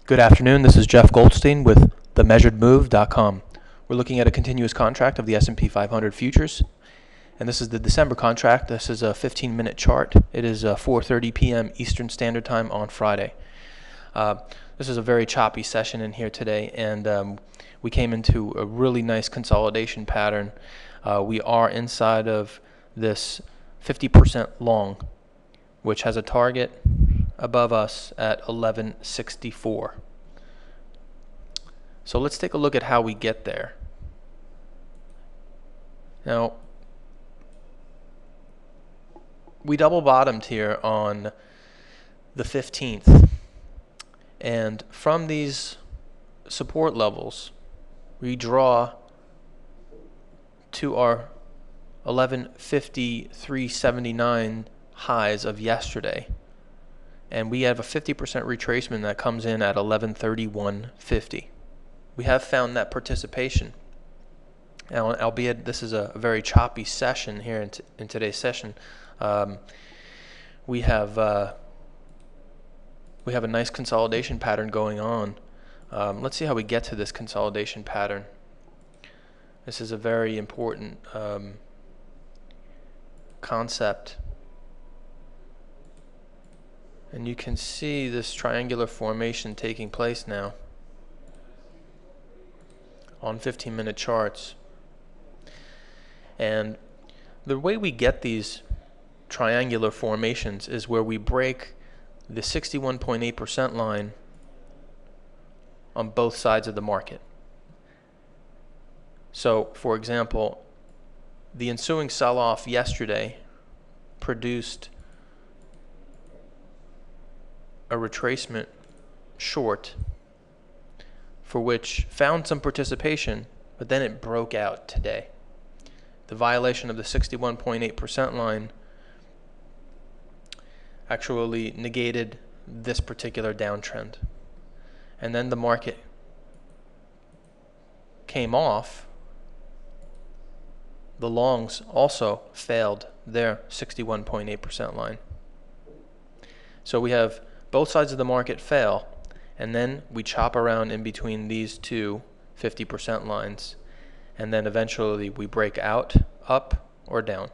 Good afternoon. This is Jeff Goldstein with themeasuredmove.com. We're looking at a continuous contract of the S&P 500 futures, and this is the December contract. This is a 15-minute chart. It is 4:30 p.m. Eastern Standard Time on Friday. This is a very choppy session in here today, and we came into a really nice consolidation pattern. We are inside of this 50% long, which has a target above us at 1164. So let's take a look at how we get there. Now, we double bottomed here on the 15th, and from these support levels we draw to our 1153.79 highs of yesterday, and we have a 50% retracement that comes in at 1131.50. We have found that participation, now, albeit this is a very choppy session here in today's session. We have a nice consolidation pattern going on. Let's see how we get to this consolidation pattern. This is a very important concept. And you can see this triangular formation taking place now on 15-minute charts. And the way we get these triangular formations is where we break the 61.8% line on both sides of the market. So, for example, the ensuing sell-off yesterday produced a retracement short for which found some participation, but then it broke out today. The violation of the 61.8% line actually negated this particular downtrend, and then the market came off. The longs also failed their 61.8% line. So we have both sides of the market fail, and then we chop around in between these two 50% lines, and then eventually we break out, up or down.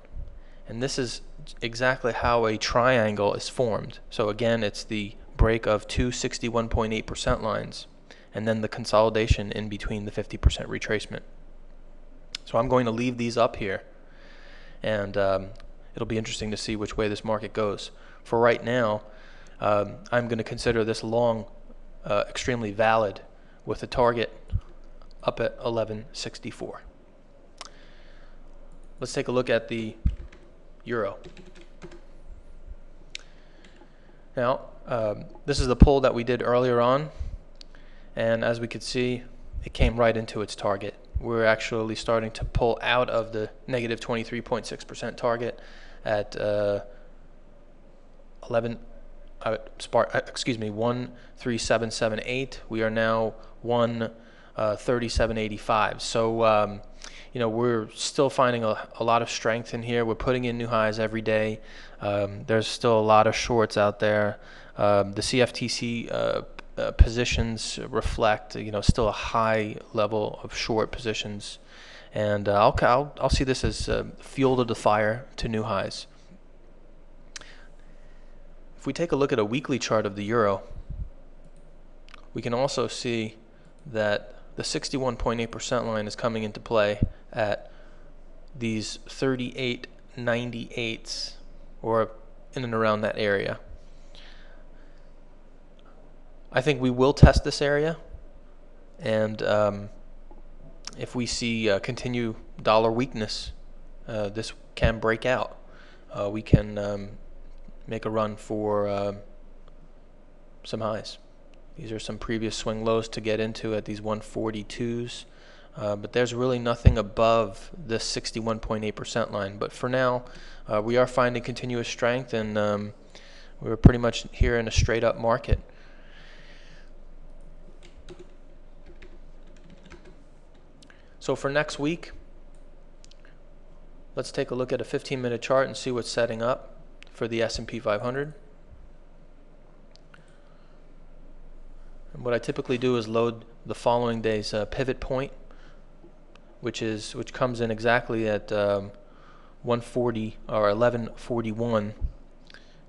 And this is exactly how a triangle is formed. So again, it's the break of two 61.8% lines, and then the consolidation in between the 50% retracement. So I'm going to leave these up here, and it'll be interesting to see which way this market goes. For right now, I'm going to consider this long extremely valid, with a target up at 1164. Let's take a look at the euro. Now, this is the pull that we did earlier on, and as we could see, it came right into its target. We're actually starting to pull out of the negative 23.6% target at 13778. We are now 137.85. So we're still finding a lot of strength in here. We're putting in new highs every day. There's still a lot of shorts out there. The CFTC positions reflect still a high level of short positions, and I'll see this as fuel to the fire to new highs. If we take a look at a weekly chart of the euro, we can also see that the 61.8% line is coming into play at these 38.98s, or in and around that area. I think we will test this area, and if we see continued dollar weakness, this can break out. We can make a run for some highs. These are some previous swing lows to get into at these 142s, but there's really nothing above this 61.8% line. But for now, we are finding continuous strength, and we're pretty much here in a straight up market. So for next week, let's take a look at a 15-minute chart and see what's setting up for the S&P 500. And what I typically do is load the following day's pivot point, which comes in exactly at 140 or 1141,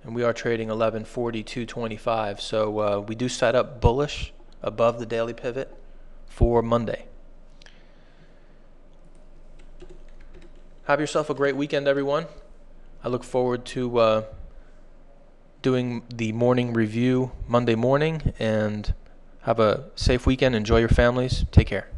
and we are trading 1142.25. So we do set up bullish above the daily pivot for Monday. Have yourself a great weekend, everyone. I look forward to doing the morning review Monday morning, and have a safe weekend. Enjoy your families. Take care.